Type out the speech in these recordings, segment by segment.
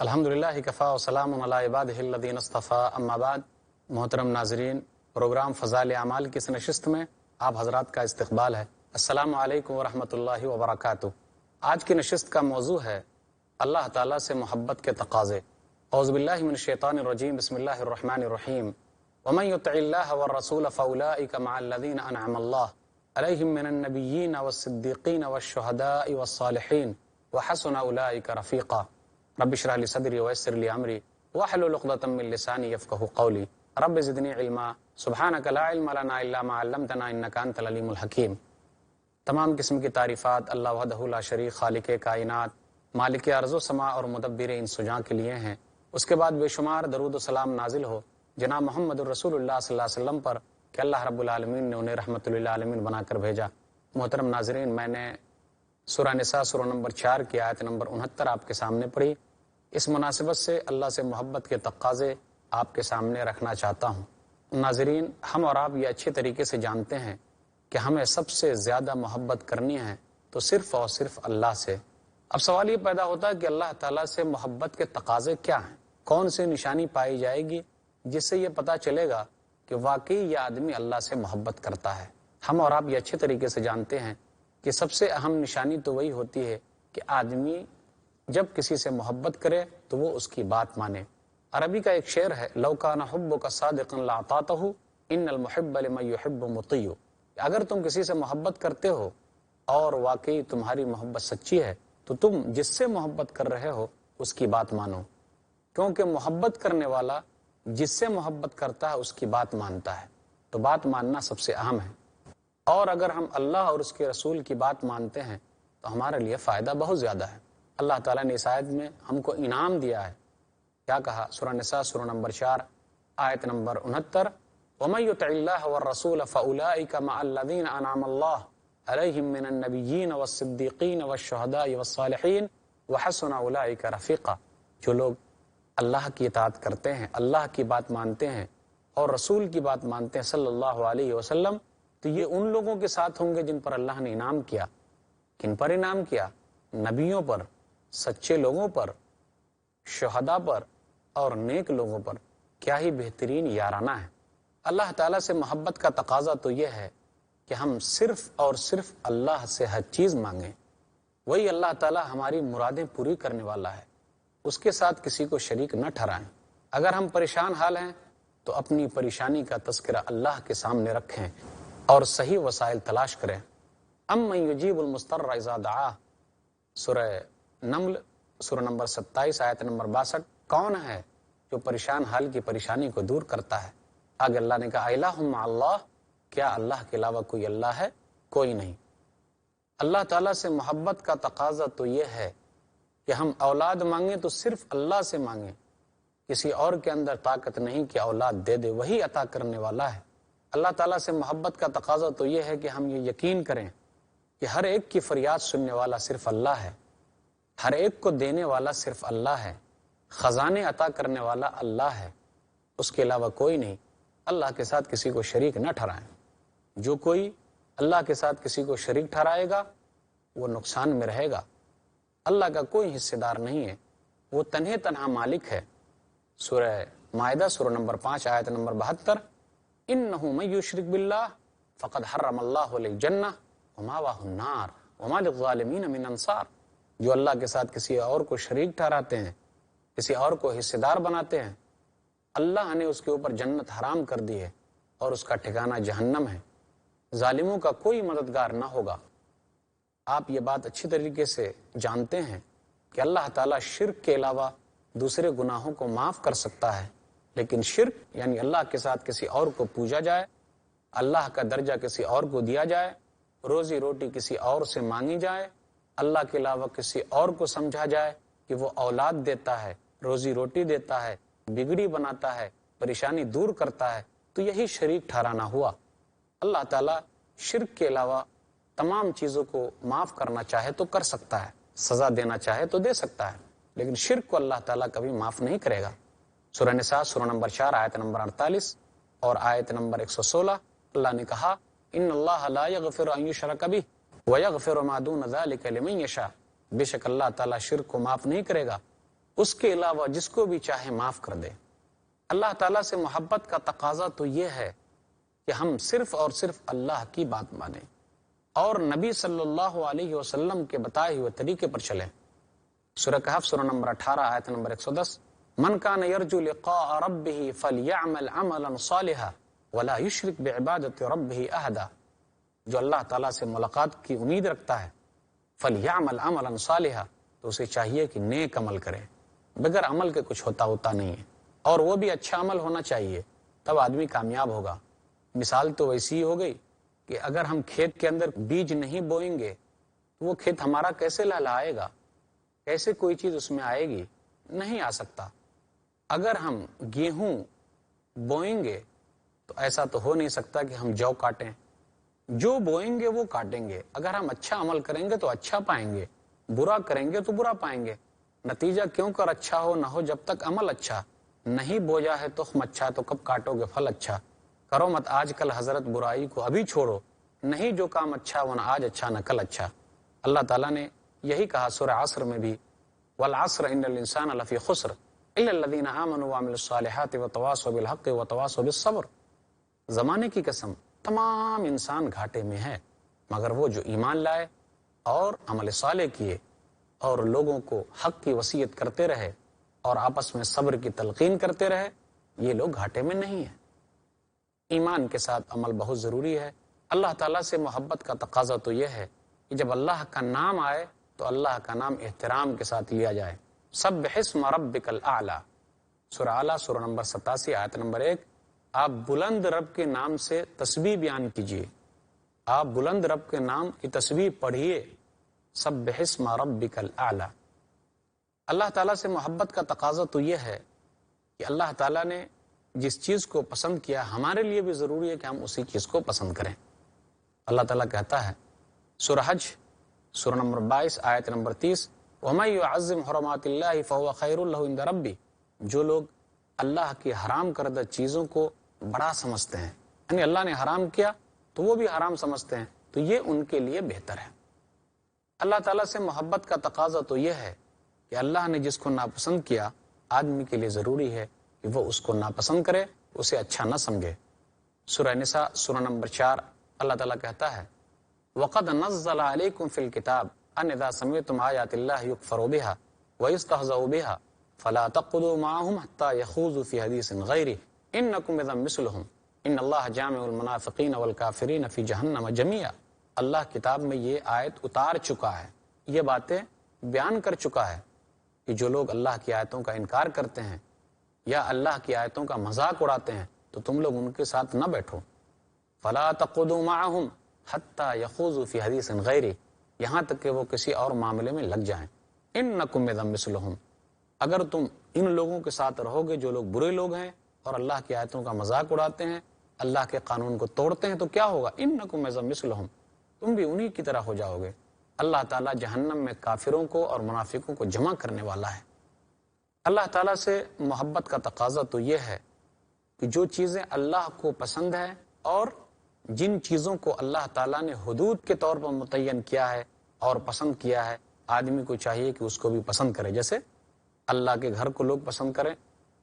الحمدللہ کفا وسلام علی عبادہ الذین اصطفیٰ اما بعد۔ محترم ناظرین، پروگرام فضائل اعمال کی اس نشست میں آپ حضرات کا استقبال ہے۔ السلام علیکم ورحمۃ اللہ وبرکاتہ۔ آج کی نشست کا موضوع ہے اللہ تعالیٰ سے محبت کے تقاضے۔ اعوذ باللہ من الشیطان الرجیم، بسم اللہ الرحمن الرحیم۔ ومن یطع اللہ والرسول فاولئک مع الذین انعم اللہ علیہم من النبیین والصدیقین والشہداء والصالحین وحسن اولئک رفیقا۔ رب اشرح لي صدری ويسر لي امری واحلل عقدۃ من لسانی یفقهوا قولی۔ رب زدنی علما سبحانک لا علم لنا الا ما علمتنا انک انت العلیم الحکیم۔ تمام قسم کی تعریفات اللہ وحدہ لا شریک، خالق کائنات، مالک ارض و سماء اور مدبر انس و جاں کے لیے ہیں۔ اس کے بعد بے شمار درود و سلام نازل ہو جناب محمد الرسول اللہ صلی اللہ علیہ وسلم پر کہ اللہ رب العالمین نے انہیں رحمت للعالمین بنا کر بھیجا۔ محترم ناظرین، میں نے سورہ نساء سورہ نمبر 4 کی آیت نمبر 69 آپ کے سامنے پڑھی۔ اس مناسبت سے اللہ سے محبت کے تقاضے آپ کے سامنے رکھنا چاہتا ہوں۔ ناظرین، ہم اور آپ یہ اچھے طریقے سے جانتے ہیں کہ ہمیں سب سے زیادہ محبت کرنی ہے تو صرف اور صرف اللہ سے۔ اب سوال یہ پیدا ہوتا ہے کہ اللہ تعالیٰ سے محبت کے تقاضے کیا ہیں؟ کون سی نشانی پائی جائے گی جس سے یہ پتہ چلے گا کہ واقعی یہ آدمی اللہ سے محبت کرتا ہے؟ ہم اور آپ یہ اچھے طریقے سے جانتے ہیں کہ سب سے اہم نشانی تو وہی ہوتی ہے کہ آدمی جب کسی سے محبت کرے تو وہ اس کی بات مانے۔ عربی کا ایک شعر ہے، لو کان حبک صادقا لاطعتہ ان المحب لمن یحب مطیع۔ اگر تم کسی سے محبت کرتے ہو اور واقعی تمہاری محبت سچی ہے تو تم جس سے محبت کر رہے ہو اس کی بات مانو، کیونکہ محبت کرنے والا جس سے محبت کرتا ہے اس کی بات مانتا ہے، تو بات ماننا سب سے اہم ہے۔ اور اگر ہم اللہ اور اس کے رسول کی بات مانتے ہیں تو ہمارے لیے فائدہ بہت زیادہ ہے۔ اللہ تعالیٰ نے اس آیت میں ہم کو انعام دیا ہے۔ کیا کہا؟ سورہ نساء سورہ نمبر 4 آیت نمبر 69، وَمَن يُطِعِ اللَّهَ وَالرَّسُولَ فَأُولَئِكَ مَعَ الَّذِينَ أَنْعَمَ اللَّهُ عَلَيْهِم مِّنَ النَّبِيِّينَ وَالصِّدِّيقِينَ وَالشُّهَدَاءِ وَالصَّالِحِينَ وَحَسُنَ أُولَئِكَ رَفِيقًا۔ جو لوگ اللہ کی اطاعت کرتے ہیں، اللہ کی بات مانتے ہیں اور رسول کی بات مانتے ہیں صلی اللہ علیہ وسلم، تو یہ ان لوگوں کے ساتھ ہوں گے جن پر اللہ نے انعام کیا۔ کن پر انعام کیا؟ نبیوں پر، سچے لوگوں پر، شہداء پر اور نیک لوگوں پر۔ کیا ہی بہترین یارانہ ہے۔ اللہ تعالیٰ سے محبت کا تقاضا تو یہ ہے کہ ہم صرف اور صرف اللہ سے ہر چیز مانگیں۔ وہی اللہ تعالیٰ ہماری مرادیں پوری کرنے والا ہے، اس کے ساتھ کسی کو شریک نہ ٹھہرائیں۔ اگر ہم پریشان حال ہیں تو اپنی پریشانی کا تذکرہ اللہ کے سامنے رکھیں اور صحیح وسائل تلاش کریں۔ امن یجیب المضطر اذا دعاہ، سورہ نمل سورہ نمبر 27 آیت نمبر 62۔ کون ہے جو پریشان حال کی پریشانی کو دور کرتا ہے؟ آگے اللہ نے کہا الہ مع اللہ، کیا اللہ کے علاوہ کوئی اللہ ہے؟ کوئی نہیں۔ اللہ تعالیٰ سے محبت کا تقاضا تو یہ ہے کہ ہم اولاد مانگیں تو صرف اللہ سے مانگیں، کسی اور کے اندر طاقت نہیں کہ اولاد دے دے، وہی عطا کرنے والا ہے۔ اللہ تعالیٰ سے محبت کا تقاضا تو یہ ہے کہ ہم یہ یقین کریں کہ ہر ایک کی فریاد سننے والا صرف اللہ ہے، ہر ایک کو دینے والا صرف اللہ ہے، خزانے عطا کرنے والا اللہ ہے، اس کے علاوہ کوئی نہیں۔ اللہ کے ساتھ کسی کو شریک نہ ٹھہرائیں۔ جو کوئی اللہ کے ساتھ کسی کو شریک ٹھہرائے گا وہ نقصان میں رہے گا۔ اللہ کا کوئی حصے دار نہیں ہے، وہ تنہے تنہا مالک ہے۔ سورہ مائدہ سورہ نمبر 5 آیت نمبر 72، انہ من یشرک باللہ فقد حرم اللہ علیہ الجنہ ومأواہ النار وما للظالمین من انصار۔ جو اللہ کے ساتھ کسی اور کو شریک ٹھہراتے ہیں، کسی اور کو حصے دار بناتے ہیں، اللہ نے اس کے اوپر جنت حرام کر دی ہے اور اس کا ٹھکانہ جہنم ہے۔ ظالموں کا کوئی مددگار نہ ہوگا۔ آپ یہ بات اچھی طریقے سے جانتے ہیں کہ اللہ تعالیٰ شرک کے علاوہ دوسرے گناہوں کو معاف کر سکتا ہے، لیکن شرک یعنی اللہ کے ساتھ کسی اور کو پوجا جائے، اللہ کا درجہ کسی اور کو دیا جائے، روزی روٹی کسی اور سے مانگی جائے، اللہ کے علاوہ کسی اور کو سمجھا جائے کہ وہ اولاد دیتا ہے، روزی روٹی دیتا ہے، بگڑی بناتا ہے، پریشانی دور کرتا ہے، تو یہی شریک ٹھہرانا ہوا۔ اللہ تعالیٰ شرک کے علاوہ تمام چیزوں کو معاف کرنا چاہے تو کر سکتا ہے، سزا دینا چاہے تو دے سکتا ہے، لیکن شرک کو اللہ تعالیٰ کبھی معاف نہیں کرے گا۔ سورہ نساء سورہ نمبر 4 آیت نمبر 48 اور آیت نمبر 116 اللہ نے کہا ان اللہ لا یغفر ان یشرک بہ وَيَغْفِرُ مَا دُونَ ذَلِكَ لِمَن یشاء۔ بے شک اللہ تعالیٰ شرک کو معاف نہیں کرے گا اس کے علاوہ جس کو بھی چاہے معاف کر دے۔ اللہ تعالیٰ سے محبت کا تقاضا تو یہ ہے کہ ہم صرف اور صرف اللہ کی بات مانیں اور نبی صلی اللہ علیہ وسلم کے بتائے ہوئے طریقے پر چلیں۔ سورہ کہف سورہ نمبر 18 آیت نمبر 110، من کان یرجو لقاء ربہ فلیعمل عملا صالحا ولا یشرک بعبادۃ ربہ احدا، جو اللہ تعالیٰ سے ملاقات کی امید رکھتا ہے فلیعمل عملا صالحا، تو اسے چاہیے کہ نیک عمل کرے، بغیر عمل کے کچھ ہوتا نہیں ہے، اور وہ بھی اچھا عمل ہونا چاہیے، تب آدمی کامیاب ہوگا۔ مثال تو ویسی ہی ہو گئی کہ اگر ہم کھیت کے اندر بیج نہیں بوئیں گے تو وہ کھیت ہمارا کیسے لہلائے گا، کیسے کوئی چیز اس میں آئے گی؟ نہیں آ سکتا۔ اگر ہم گیہوں بوئیں گے تو ایسا تو ہو نہیں سکتا کہ ہم جو کاٹیں، جو بوئیں گے وہ کاٹیں گے۔ اگر ہم اچھا عمل کریں گے تو اچھا پائیں گے، برا کریں گے تو برا پائیں گے۔ نتیجہ کیوں کر اچھا ہو نہ ہو جب تک عمل اچھا نہیں بوجا ہے تخم اچھا تو کب کاٹو گے پھل اچھا۔ کرو مت آج کل حضرت برائی کو ابھی چھوڑو، نہیں جو کام اچھا وہ نہ آج اچھا نہ کل اچھا۔ اللہ تعالیٰ نے یہی کہا سورہ عصر میں بھی، والعصر ان الانسان لفی خسر الا الذین آمنوا وعملوا الصالحات وتواصوا بالحق وتواصوا بالصبر۔ زمانے کی قسم تمام انسان گھاٹے میں ہے مگر وہ جو ایمان لائے اور عمل صالح کیے اور لوگوں کو حق کی وصیت کرتے رہے اور آپس میں صبر کی تلقین کرتے رہے، یہ لوگ گھاٹے میں نہیں ہیں۔ ایمان کے ساتھ عمل بہت ضروری ہے۔ اللہ تعالیٰ سے محبت کا تقاضا تو یہ ہے کہ جب اللہ کا نام آئے تو اللہ کا نام احترام کے ساتھ لیا جائے۔ سبح اسم ربک الاعلی، سورہ اعلیٰ سورہ نمبر 87 آیت نمبر 1۔ آپ بلند رب کے نام سے تسبیح بیان کیجیے، آپ بلند رب کے نام کی تسبیح پڑھیے، سبح اسم ربک الاعلی۔ اللہ تعالیٰ سے محبت کا تقاضا تو یہ ہے کہ اللہ تعالیٰ نے جس چیز کو پسند کیا ہمارے لیے بھی ضروری ہے کہ ہم اسی چیز کو پسند کریں۔ اللہ تعالیٰ کہتا ہے سورہ حج سورہ نمبر 22 آیت نمبر 30، وَمَن يُعَظِّمْ حُرُمَاتِ اللَّهِ فَهُوَ خَيْرٌ لَهُ عِندَ رَبِّهِ، جو لوگ اللہ کی حرام کردہ چیزوں کو بڑا سمجھتے ہیں، یعنی اللہ نے حرام کیا تو وہ بھی حرام سمجھتے ہیں، تو یہ ان کے لیے بہتر ہے۔ اللہ تعالیٰ سے محبت کا تقاضا تو یہ ہے کہ اللہ نے جس کو ناپسند کیا آدمی کے لیے ضروری ہے کہ وہ اس کو ناپسند کرے، اسے اچھا نہ سمجھے۔ سورہ نساء سورہ نمبر 4 اللہ تعالیٰ کہتا ہے وَقَدْ نَزَّلَ عَلَيْكُمْ فِي الْكِتَابِ أَنْ إِذَا سَمِعْتُمْ آيَاتِ اللَّهِ يُكْفَرُ بِهَا وَيُسْتَهْزَأُ بِهَا فَلَا تَقْعُدُوا مَعَهُمْ حَتَّى يَخُوضُوا فِي حَدِيثٍ غَيْرِهِ إِنَّكُمْ إِذًا مِثْلُهُمْ إِنَّ اللَّهَ جَامِعُ الْمُنَافِقِينَ وَالْكَافِرِينَ فِي جَهَنَّمَ جَمِيعًا۔ اللہ کتاب میں یہ آیت اتار چکا ہے، یہ باتیں بیان کر چکا ہے کہ جو لوگ اللہ کی آیتوں کا انکار کرتے ہیں یا اللہ کی آیتوں کا مذاق اڑاتے ہیں تو تم لوگ ان کے ساتھ نہ بیٹھو۔ فَلَا تَقْعُدُوا مَعَهُمْ حَتَّى يَخُوضُوا فِي حَدِيثٍ غَيْرِهِ، یہاں تک کہ وہ کسی اور معاملے میں لگ جائیں۔ إِنَّكُمْ إِذًا مِثْلُهُمْ، اگر تم ان لوگوں کے ساتھ رہو گے جو لوگ برے لوگ ہیں اور اللہ کی آیتوں کا مذاق اڑاتے ہیں، اللہ کے قانون کو توڑتے ہیں، تو کیا ہوگا؟ إِنَّكُمْ إِذًا مِثْلُهُمْ، تم بھی انہی کی طرح ہو جاؤ گے۔ اللہ تعالیٰ جہنم میں کافروں کو اور منافقوں کو جمع کرنے والا ہے۔ اللہ تعالیٰ سے محبت کا تقاضا تو یہ ہے کہ جو چیزیں اللہ کو پسند ہیں اور جن چیزوں کو اللہ تعالیٰ نے حدود کے طور پر متعین کیا ہے اور پسند کیا ہے، آدمی کو چاہیے کہ اس کو بھی پسند کرے۔ جیسے اللہ کے گھر کو لوگ پسند کریں،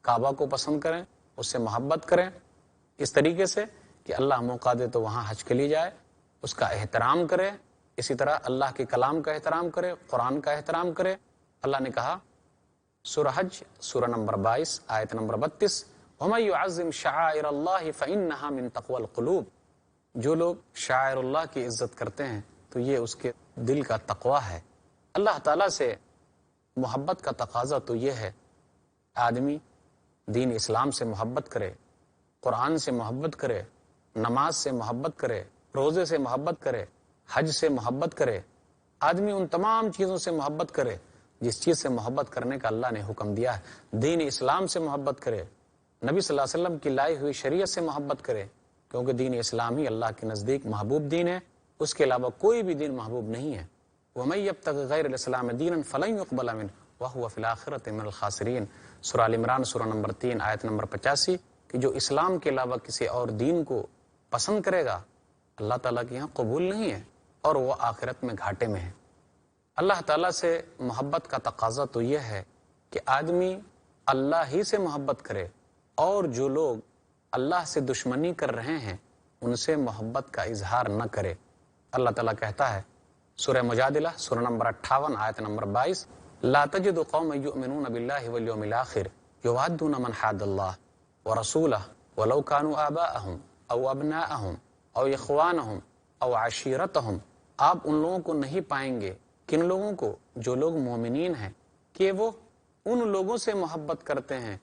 کعبہ کو پسند کریں، اس سے محبت کریں، اس طریقے سے کہ اللہ موقع دے تو وہاں حج کے لیے جائے، اس کا احترام کرے، اسی طرح اللہ کے کلام کا احترام کرے، قرآن کا احترام کرے۔ اللہ نے کہا سورہ حج سورہ نمبر 22 آیت نمبر 32، وَمَن يُعَظِّمْ شَعَائِرَ اللَّهِ فَإِنَّهَا مِن تَقْوَى الْقُلُوبِ، جو لوگ شاعر اللہ کی عزت کرتے ہیں تو یہ اس کے دل کا تقوی ہے۔ اللہ تعالیٰ سے محبت کا تقاضا تو یہ ہے آدمی دین اسلام سے محبت کرے، قرآن سے محبت کرے، نماز سے محبت کرے، روزے سے محبت کرے، حج سے محبت کرے، آدمی ان تمام چیزوں سے محبت کرے جس چیز سے محبت کرنے کا اللہ نے حکم دیا ہے۔ دین اسلام سے محبت کرے، نبی صلی اللہ علیہ وسلم کی لائی ہوئی شریعت سے محبت کرے، کیونکہ دین اسلام ہی اللہ کے نزدیک محبوب دین ہے، اس کے علاوہ کوئی بھی دین محبوب نہیں ہے۔ وَمَن يَبْتَغِ غَيْرَ الْإِسْلَامِ دِينًا فَلَن يُقْبَلَ مِنْهُ وَهُوَ فِي الْآخِرَةِ مِنَ الْخَاسِرِينَ۔ سورہ ال عمران سورہ نمبر 3 آیت نمبر 85، کہ جو اسلام کے علاوہ کسی اور دین کو پسند کرے گا اللہ تعالیٰ کے یہاں قبول نہیں ہے اور وہ آخرت میں گھاٹے میں ہے۔ اللہ تعالیٰ سے محبت کا تقاضا تو یہ ہے کہ آدمی اللہ ہی سے محبت کرے اور جو لوگ اللہ سے دشمنی کر رہے ہیں ان سے محبت کا اظہار نہ کرے۔ اللہ تعالیٰ کہتا ہے سورہ مجادلہ سورہ نمبر 58 آیت نمبر 22، لا تجد قوما یؤمنون باللہ والیوم الآخر یوادون من حاد اللہ ورسولہ ولو كانوا آباءهم او ابناءهم او اخوانهم او عشیرتهم۔ آپ ان لوگوں کو نہیں پائیں گے، کن لوگوں کو؟ جو لوگ مومنین ہیں، کہ وہ ان لوگوں سے محبت کرتے ہیں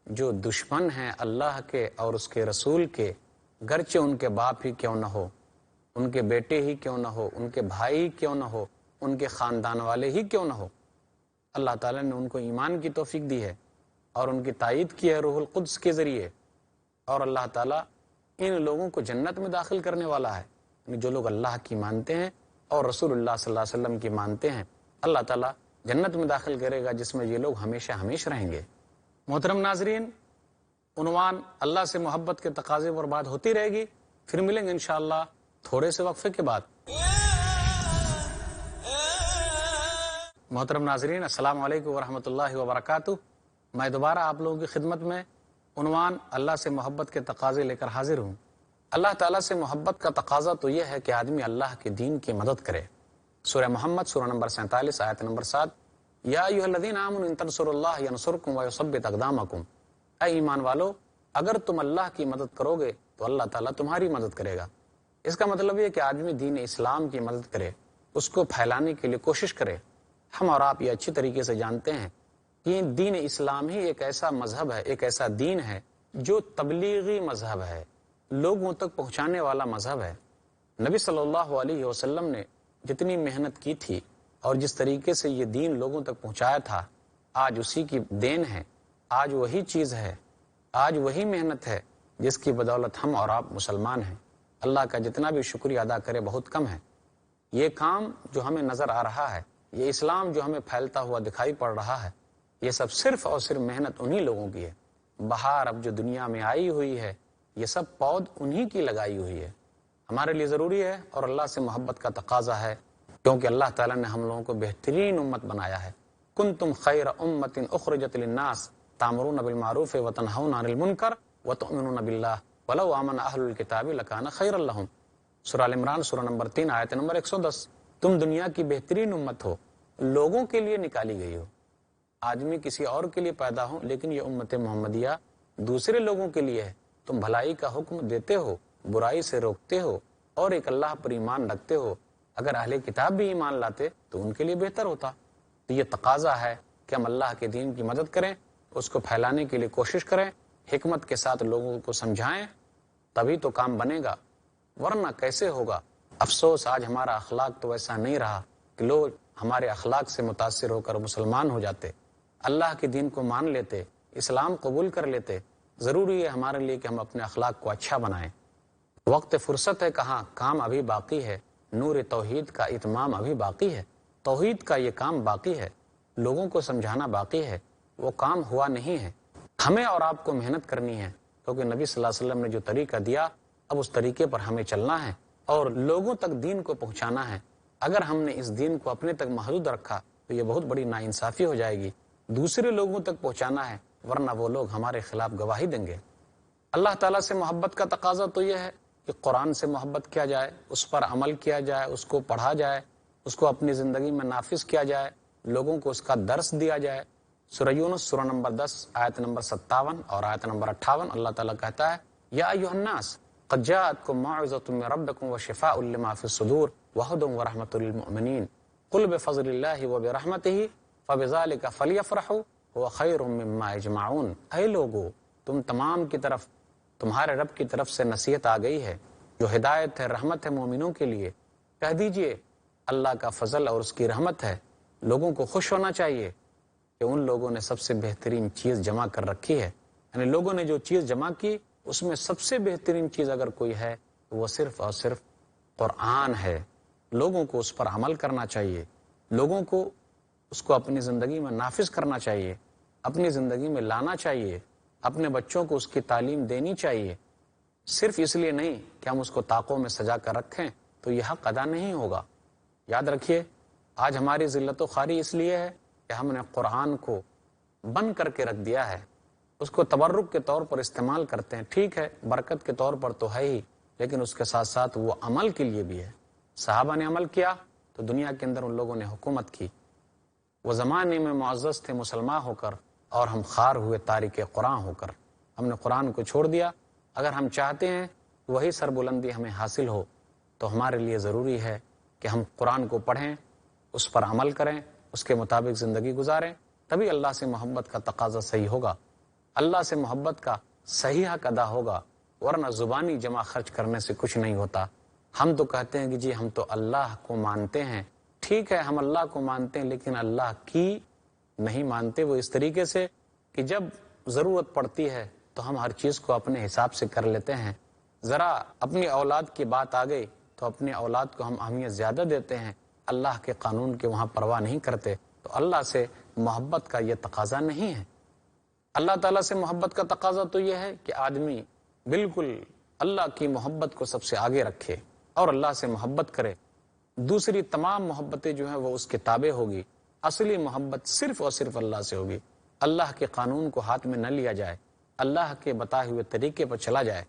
جو دشمن ہیں اللہ کے اور اس کے رسول کے، گرچہ ان کے باپ ہی کیوں نہ ہو، ان کے بیٹے ہی کیوں نہ ہو، ان کے بھائی ہی کیوں نہ ہو، ان کے خاندان والے ہی کیوں نہ ہو۔ اللہ تعالیٰ نے ان کو ایمان کی توفیق دی ہے اور ان کی تائید کی ہے روح القدس کے ذریعے، اور اللہ تعالیٰ ان لوگوں کو جنت میں داخل کرنے والا ہے۔ یعنی جو لوگ اللہ کی مانتے ہیں اور رسول اللہ صلی اللہ علیہ وسلم کی مانتے ہیں، اللہ تعالیٰ جنت میں داخل کرے گا جس میں یہ لوگ ہمیشہ ہمیشہ رہیں گے۔ محترم ناظرین، عنوان اللہ سے محبت کے تقاضے پر بات ہوتی رہے گی، پھر ملیں گے انشاءاللہ تھوڑے سے وقفے کے بعد۔ محترم ناظرین، السلام علیکم ورحمۃ اللہ وبرکاتہ۔ میں دوبارہ آپ لوگوں کی خدمت میں عنوان اللہ سے محبت کے تقاضے لے کر حاضر ہوں۔ اللہ تعالیٰ سے محبت کا تقاضا تو یہ ہے کہ آدمی اللہ کے دین کی مدد کرے۔ سورہ محمد سورہ نمبر 47 آیت نمبر 7، یا ایھا الذین آمنوا ان تنصروا اللہ ینصرکم ویثبت اقدامکم۔ اے ایمان والو، اگر تم اللہ کی مدد کرو گے تو اللہ تعالیٰ تمہاری مدد کرے گا۔ اس کا مطلب یہ کہ آدمی دین اسلام کی مدد کرے، اس کو پھیلانے کے لیے کوشش کرے۔ ہم اور آپ یہ اچھی طریقے سے جانتے ہیں کہ دین اسلام ہی ایک ایسا مذہب ہے، ایک ایسا دین ہے جو تبلیغی مذہب ہے، لوگوں تک پہنچانے والا مذہب ہے۔ نبی صلی اللہ علیہ وسلم نے جتنی محنت کی تھی اور جس طریقے سے یہ دین لوگوں تک پہنچایا تھا، آج اسی کی دین ہے، آج وہی چیز ہے، آج وہی محنت ہے جس کی بدولت ہم اور آپ مسلمان ہیں۔ اللہ کا جتنا بھی شکریہ ادا کرے بہت کم ہے۔ یہ کام جو ہمیں نظر آ رہا ہے، یہ اسلام جو ہمیں پھیلتا ہوا دکھائی پڑ رہا ہے، یہ سب صرف اور صرف محنت انہی لوگوں کی ہے۔ بہار اب جو دنیا میں آئی ہوئی ہے، یہ سب پود انہی کی لگائی ہوئی ہے۔ ہمارے لیے ضروری ہے اور اللہ سے محبت کا تقاضا ہے، کیونکہ اللہ تعالیٰ نے ہم لوگوں کو بہترین امت بنایا ہے۔ کنتم خیر امت اخرجت للناس تامرون بالمعروف وتنہون عن المنکر وتؤمنون باللہ ولو آمن اہل الکتاب لکان خیر لہم۔ سورہ ال عمران سورہ نمبر 3 آیت نمبر 110۔ تم دنیا کی بہترین امت ہو، لوگوں کے لیے نکالی گئی ہو۔ آدمی کسی اور کے لیے پیدا ہو، لیکن یہ امت محمدیہ دوسرے لوگوں کے لیے ہے۔ تم بھلائی کا حکم دیتے ہو، برائی سے روکتے ہو اور ایک اللہ پر ایمان رکھتے ہو۔ اگر اہل کتاب بھی ایمان لاتے تو ان کے لیے بہتر ہوتا۔ تو یہ تقاضا ہے کہ ہم اللہ کے دین کی مدد کریں، اس کو پھیلانے کے لیے کوشش کریں، حکمت کے ساتھ لوگوں کو سمجھائیں، تبھی تو کام بنے گا، ورنہ کیسے ہوگا؟ افسوس آج ہمارا اخلاق تو ایسا نہیں رہا کہ لوگ ہمارے اخلاق سے متاثر ہو کر مسلمان ہو جاتے، اللہ کے دین کو مان لیتے، اسلام قبول کر لیتے۔ ضروری ہے ہمارے لیے کہ ہم اپنے اخلاق کو اچھا بنائیں۔ وقت فرصت ہے کہاں، کام ابھی باقی ہے۔ نور توحید کا اتمام ابھی باقی ہے، توحید کا یہ کام باقی ہے، لوگوں کو سمجھانا باقی ہے، وہ کام ہوا نہیں ہے۔ ہمیں اور آپ کو محنت کرنی ہے، کیونکہ نبی صلی اللہ علیہ وسلم نے جو طریقہ دیا، اب اس طریقے پر ہمیں چلنا ہے اور لوگوں تک دین کو پہنچانا ہے۔ اگر ہم نے اس دین کو اپنے تک محدود رکھا تو یہ بہت بڑی ناانصافی ہو جائے گی۔ دوسرے لوگوں تک پہنچانا ہے، ورنہ وہ لوگ ہمارے خلاف گواہی دیں گے۔ اللہ تعالیٰ سے محبت کا تقاضا تو یہ ہے کہ قرآن سے محبت کیا جائے، اس پر عمل کیا جائے، اس کو پڑھا جائے، اس کو اپنی زندگی میں نافذ کیا جائے، لوگوں کو اس کا درس دیا جائے۔ سورہ یونس سورہ نمبر 10 آیت نمبر 57 اور آیت نمبر 58 اللہ تعالیٰ کہتا ہے، یا ایھا الناس قد جاءتکم موعظۃ من ربکم وشفاء لما فی الصدور وہدی ورحمۃ للمؤمنین قل بفضل اللہ وبرحمتہ فبذلک فلیفرحوا هو خیر مما یجمعون۔ اے لوگو، تم تمام کی طرف تمہارے رب کی طرف سے نصیحت آ گئی ہے جو ہدایت ہے، رحمت ہے مومنوں کے لیے۔ کہہ دیجئے اللہ کا فضل اور اس کی رحمت ہے، لوگوں کو خوش ہونا چاہیے کہ ان لوگوں نے سب سے بہترین چیز جمع کر رکھی ہے۔ یعنی لوگوں نے جو چیز جمع کی اس میں سب سے بہترین چیز اگر کوئی ہے تو وہ صرف اور صرف قرآن ہے۔ لوگوں کو اس پر عمل کرنا چاہیے، لوگوں کو اس کو اپنی زندگی میں نافذ کرنا چاہیے، اپنی زندگی میں لانا چاہیے، اپنے بچوں کو اس کی تعلیم دینی چاہیے۔ صرف اس لیے نہیں کہ ہم اس کو طاقوں میں سجا کر رکھیں تو یہ حق ادا نہیں ہوگا۔ یاد رکھیے، آج ہماری ذلت و خواری اس لیے ہے کہ ہم نے قرآن کو بند کر کے رکھ دیا ہے، اس کو تبرک کے طور پر استعمال کرتے ہیں. ٹھیک ہے برکت کے طور پر تو ہے ہی، لیکن اس کے ساتھ ساتھ وہ عمل کے لیے بھی ہے. صحابہ نے عمل کیا تو دنیا کے اندر ان لوگوں نے حکومت کی. وہ زمانے میں معزز تھے مسلمان ہو کر، اور ہم خار ہوئے تارک قرآن ہو کر. ہم نے قرآن کو چھوڑ دیا. اگر ہم چاہتے ہیں وہی سربلندی ہمیں حاصل ہو تو ہمارے لیے ضروری ہے کہ ہم قرآن کو پڑھیں، اس پر عمل کریں، اس کے مطابق زندگی گزاریں. تبھی اللہ سے محبت کا تقاضا صحیح ہوگا، اللہ سے محبت کا صحیح حق ادا ہوگا. ورنہ زبانی جمع خرچ کرنے سے کچھ نہیں ہوتا. ہم تو کہتے ہیں کہ جی ہم تو اللہ کو مانتے ہیں. ٹھیک ہے ہم اللہ کو مانتے ہیں، لیکن اللہ کی نہیں مانتے. وہ اس طریقے سے کہ جب ضرورت پڑتی ہے تو ہم ہر چیز کو اپنے حساب سے کر لیتے ہیں. ذرا اپنی اولاد کی بات آ گئی تو اپنی اولاد کو ہم اہمیت زیادہ دیتے ہیں، اللہ کے قانون کے وہاں پرواہ نہیں کرتے. تو اللہ سے محبت کا یہ تقاضا نہیں ہے. اللہ تعالیٰ سے محبت کا تقاضا تو یہ ہے کہ آدمی بالکل اللہ کی محبت کو سب سے آگے رکھے اور اللہ سے محبت کرے. دوسری تمام محبتیں جو ہیں وہ اس کے تابع ہوگی. اصلی محبت صرف اور صرف اللہ سے ہوگی. اللہ کے قانون کو ہاتھ میں نہ لیا جائے، اللہ کے بتائے ہوئے طریقے پر چلا جائے.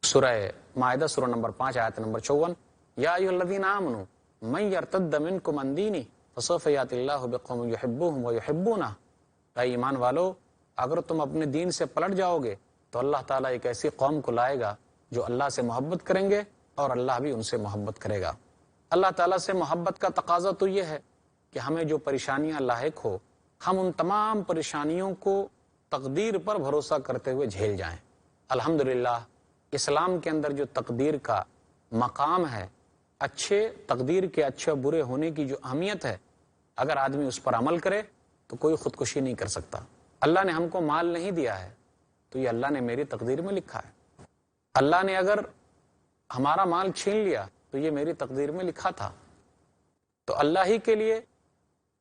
سورہ مائدہ سورہ نمبر 5 آیت نمبر 54، یا ایھا الذین آمنوا من یرتد منکم عن دینہ فسوف یأتی اللہ بقوم یحبونہم ویحبونہ. اے ایمان والو، اگر تم اپنے دین سے پلٹ جاؤ گے تو اللہ تعالیٰ ایک ایسی قوم کو لائے گا جو اللہ سے محبت کریں گے اور اللہ بھی ان سے محبت کرے گا. اللہ تعالیٰ سے محبت کا تقاضا تو یہ ہے کہ ہمیں جو پریشانیاں لاحق ہو، ہم ان تمام پریشانیوں کو تقدیر پر بھروسہ کرتے ہوئے جھیل جائیں. الحمدللہ اسلام کے اندر جو تقدیر کا مقام ہے، اچھے تقدیر کے اچھے اور برے ہونے کی جو اہمیت ہے، اگر آدمی اس پر عمل کرے تو کوئی خودکشی نہیں کر سکتا. اللہ نے ہم کو مال نہیں دیا ہے تو یہ اللہ نے میری تقدیر میں لکھا ہے. اللہ نے اگر ہمارا مال چھین لیا تو یہ میری تقدیر میں لکھا تھا. تو اللہ ہی کے لیے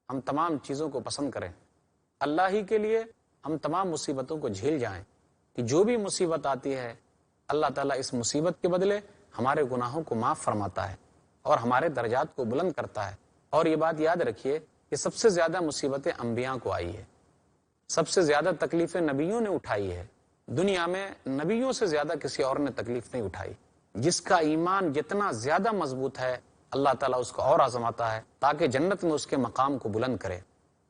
ہم تمام چیزوں کو پسند کریں، اللہ ہی کے لیے ہم تمام مصیبتوں کو جھیل جائیں کہ جو بھی مصیبت آتی ہے اللہ تعالیٰ اس مصیبت کے بدلے ہمارے گناہوں کو معاف فرماتا ہے اور ہمارے درجات کو بلند کرتا ہے. اور یہ بات یاد رکھیے کہ سب سے زیادہ مصیبتیں انبیاء کو آئی ہے، سب سے زیادہ تکلیفیں نبیوں نے اٹھائی ہے. دنیا میں نبیوں سے زیادہ کسی اور نے تکلیف نہیں اٹھائی. جس کا ایمان جتنا زیادہ مضبوط ہے اللہ تعالیٰ اس کو اور آزماتا ہے تاکہ جنت میں اس کے مقام کو بلند کرے.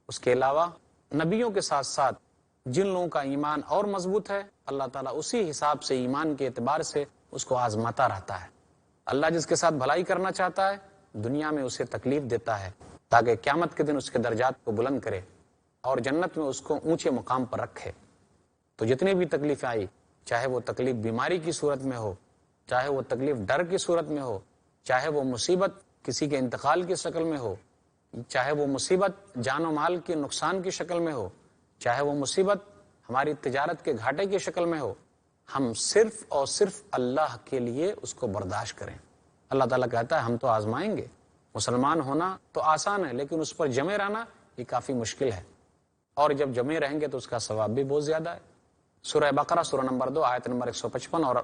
اس کے علاوہ نبیوں کے ساتھ ساتھ جن لوگوں کا ایمان اور مضبوط ہے اللہ تعالیٰ اسی حساب سے ایمان کے اعتبار سے اس کو آزماتا رہتا ہے. اللہ جس کے ساتھ بھلائی کرنا چاہتا ہے دنیا میں اسے تکلیف دیتا ہے تاکہ قیامت کے دن اس کے درجات کو بلند کرے اور جنت میں اس کو اونچے مقام پر رکھے. تو جتنی بھی تکلیفیں آئی، چاہے وہ تکلیف بیماری کی صورت میں ہو، چاہے وہ تکلیف ڈر کی صورت میں ہو، چاہے وہ مصیبت کسی کے انتقال کی شکل میں ہو، چاہے وہ مصیبت جان و مال کے نقصان کی شکل میں ہو، چاہے وہ مصیبت ہماری تجارت کے گھاٹے کی شکل میں ہو، ہم صرف اور صرف اللہ کے لیے اس کو برداشت کریں. اللہ تعالیٰ کہتا ہے ہم تو آزمائیں گے. مسلمان ہونا تو آسان ہے لیکن اس پر جمے رہنا یہ کافی مشکل ہے، اور جب جمے رہیں گے تو اس کا ثواب بھی بہت زیادہ ہے. سورہ بقرہ سورہ نمبر 2 آیت نمبر 155 اور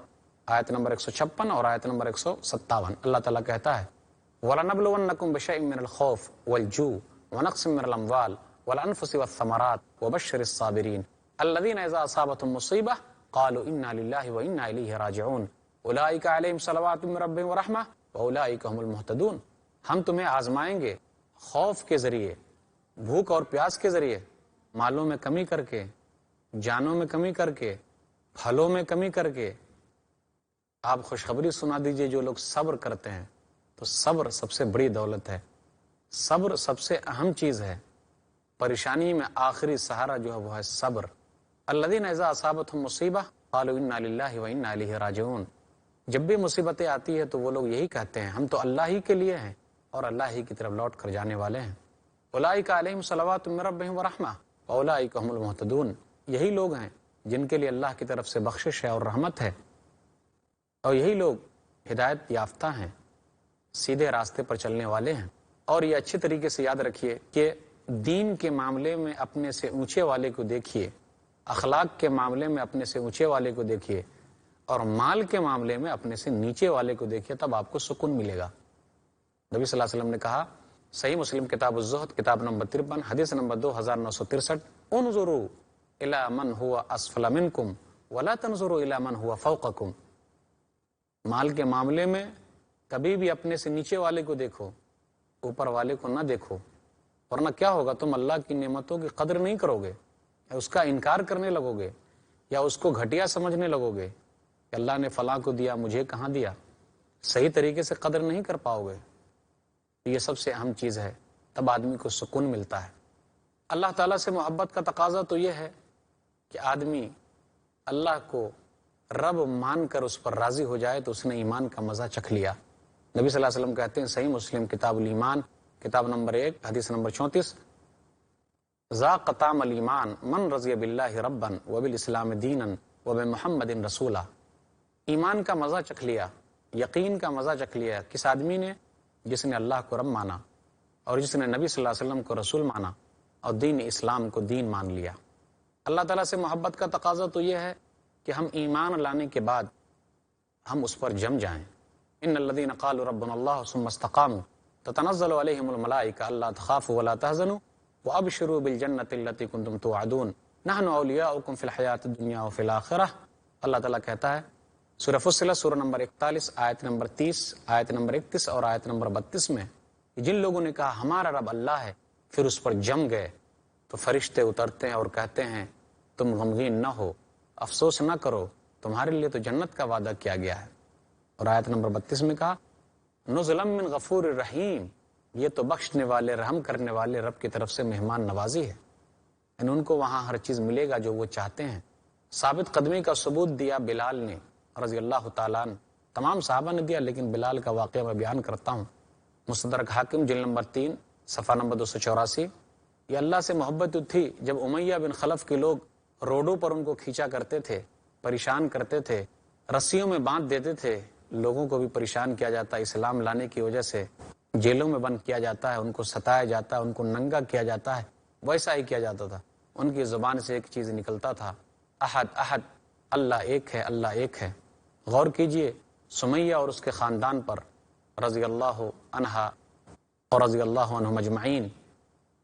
آیت نمبر 156 اور آیت نمبر 157 اللہ تعالیٰ کہتا ہے وَلَنَبْلُوَنَّكُمْ بِشَيْءٍ مِّنَ الْخَوْفِ وَالْجُوعِ وَنَقْصٍ مِّنَ الْأَمْوَالِ وَالْأَنفُسِ وَالثَّمَرَاتِ وَبَشِّرِ الصَّابِرِينَ الَّذِينَ إِذَا أَصَابَتْهُمْ مُصِيبَةٌ قَالُوا إِنَّا لِلَّهِ وَإِنَّا إِلَيْهِ رَاجِعُونَ أُولَٰئِكَ عَلَيْهِمْ صَلَوَاتٌ مِّن رَّبِّهِمْ وَرَحْمَةٌ وَأُولَٰئِكَ هُمُ الْمُهْتَدُونَ. ہم تمہیں آزمائیں گے خوف کے ذریعے، بھوک اور پیاس کے ذریعے، مالوں میں کمی کر کے، جانوں میں کمی کر کے، پھلوں میں کمی کر کے. آپ خوشخبری سنا دیجئے جو لوگ صبر کرتے ہیں تو صبر سب سے بڑی دولت ہے، صبر سب سے اہم چیز ہے. پریشانی میں آخری سہارا جو ہے وہ ہے صبر. الذین اذا اصابتهم مصیبہ قالوا انا للہ وانا الیہ راجعون. جب بھی مصیبتیں آتی ہے تو وہ لوگ یہی کہتے ہیں ہم تو اللہ ہی کے لیے ہیں اور اللہ ہی کی طرف لوٹ کر جانے والے ہیں. اولئک علیہم صلوات من ربہم ورحمہ واولئک هم المہتدون. یہی لوگ ہیں جن کے لیے اللہ کی طرف سے بخشش ہے اور رحمت ہے، اور یہی لوگ ہدایت یافتہ ہیں، سیدھے راستے پر چلنے والے ہیں. اور یہ اچھے طریقے سے یاد رکھیے کہ دین کے معاملے میں اپنے سے اونچے والے کو دیکھیے، اخلاق کے معاملے میں اپنے سے اونچے والے کو دیکھیے، اور مال کے معاملے میں اپنے سے نیچے والے کو دیکھیے، تب آپ کو سکون ملے گا. نبی صلی اللہ علیہ وسلم نے کہا صحیح مسلم کتاب الزہد کتاب نمبر 53 حدیث نمبر 2963، انظروا الی من هو اسفل منکم ولا تنظروا الی من هو فوقکم، مال کے معاملے میں کبھی بھی اپنے سے نیچے والے کو دیکھو، اوپر والے کو نہ دیکھو، ورنہ کیا ہوگا، تم اللہ کی نعمتوں کی قدر نہیں کرو گے، یا اس کا انکار کرنے لگو گے، یا اس کو گھٹیا سمجھنے لگو گے کہ اللہ نے فلاں کو دیا مجھے کہاں دیا، صحیح طریقے سے قدر نہیں کر پاؤ گے۔ یہ سب سے اہم چیز ہے، تب آدمی کو سکون ملتا ہے۔ اللہ تعالیٰ سے محبت کا تقاضا تو یہ ہے کہ آدمی اللہ کو رب مان کر اس پر راضی ہو جائے تو اس نے ایمان کا مزہ چکھ لیا۔ نبی صلی اللہ علیہ وسلم کہتے ہیں صحیح مسلم کتاب الایمان کتاب نمبر 1 حدیث نمبر 34، ذاق طعم الایمان من رضی باللہ ربا وبالاسلام دینا وبمحمد رسولا، ایمان کا مزہ چکھ لیا، یقین کا مزہ چکھ لیا کس آدمی نے؟ جس نے اللہ کو رب مانا اور جس نے نبی صلی اللہ علیہ وسلم کو رسول مانا اور دین اسلام کو دین مان لیا۔ اللہ تعالیٰ سے محبت کا تقاضا تو یہ ہے کہ ہم ایمان لانے کے بعد ہم اس پر جم جائیں۔ ان الذین قالوا ربنا اللہ ثم استقاموا تتنزل علیہم الملائکہ الا تخافوا ولا تحزنوا وابشروا بالجنۃ التي کنتم توعدون نحن اولیاؤکم فی الحیاۃ الدنیا وفی الآخرہ۔ اللہ تعالیٰ کہتا ہے سورہ فصلت سورہ نمبر 41 آیت نمبر 30 آیت نمبر 31 اور آیت نمبر 32 میں جن لوگوں نے کہا ہمارا رب اللہ ہے پھر اس پر جم گئے تو فرشتے اترتے ہیں اور کہتے ہیں تم غمگین نہ ہو، افسوس نہ کرو، تمہارے لیے تو جنت کا وعدہ کیا گیا ہے۔ اور آیت نمبر 32 میں کہا نزلا من غفور الرحیم، یہ تو بخشنے والے رحم کرنے والے رب کی طرف سے مہمان نوازی ہے، یعنی ان کو وہاں ہر چیز ملے گا جو وہ چاہتے ہیں۔ ثابت قدمی کا ثبوت دیا بلال نے رضی اللہ تعالیٰ عنہ، تمام صحابہ نے دیا لیکن بلال کا واقعہ میں بیان کرتا ہوں۔ مستدرک حاکم جلد نمبر 3 صفحہ نمبر 284، یہ اللہ سے محبت تھی جب امیہ بن خلف کے لوگ روڈوں پر ان کو کھینچا کرتے تھے، پریشان کرتے تھے، رسیوں میں باندھ دیتے تھے، لوگوں کو بھی پریشان کیا جاتا ہے اسلام لانے کی وجہ سے، جیلوں میں بند کیا جاتا ہے، ان کو ستایا جاتا ہے، ان کو ننگا کیا جاتا ہے، ویسا ہی کیا جاتا تھا۔ ان کی زبان سے ایک چیز نکلتا تھا، احد احد، اللہ ایک ہے، اللہ ایک ہے۔ غور کیجئے سمیہ اور اس کے خاندان پر رضی اللہ عنہا اور رضی اللہ عنہم اجمعین،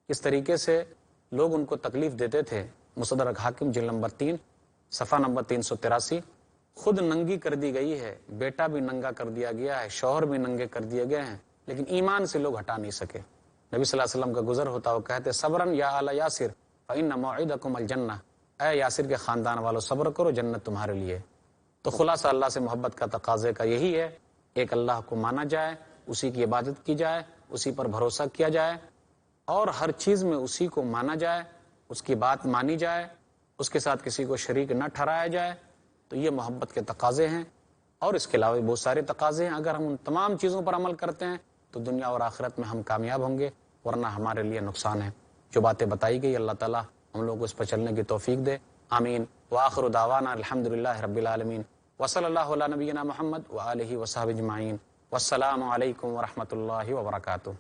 اس طریقے سے لوگ ان کو تکلیف دیتے تھے۔ مستدرک حاکم جلد نمبر 3 صفحہ نمبر 383، خود ننگی کر دی گئی ہے، بیٹا بھی ننگا کر دیا گیا ہے، شوہر بھی ننگے کر دیے گئے ہیں، لیکن ایمان سے لوگ ہٹا نہیں سکے۔ نبی صلی اللہ علیہ وسلم کا گزر ہوتا وہ کہتے صبرن یا آل یاسر فإن موعدکم الجنہ، اے یاسر کے خاندان والو صبر کرو، جنت تمہارے لیے۔ تو خلاصہ اللہ سے محبت کا تقاضے کا یہی ہے، ایک اللہ کو مانا جائے، اسی کی عبادت کی جائے، اسی پر بھروسہ کیا جائے، اور ہر چیز میں اسی کو مانا جائے، اس کی بات مانی جائے، اس کے ساتھ کسی کو شریک نہ ٹھہرایا جائے۔ تو یہ محبت کے تقاضے ہیں، اور اس کے علاوہ بھی بہت سارے تقاضے ہیں۔ اگر ہم ان تمام چیزوں پر عمل کرتے ہیں تو دنیا اور آخرت میں ہم کامیاب ہوں گے، ورنہ ہمارے لیے نقصان ہے۔ جو باتیں بتائی گئی اللہ تعالیٰ ہم لوگ کو اس پر چلنے کی توفیق دے، آمین۔ وآخر دعوانا الحمدللہ رب العالمین، وصلی اللہ علی نبینا محمد وآلہ وصحبہ اجمعین، والسلام علیکم ورحمۃ اللہ وبرکاتہ۔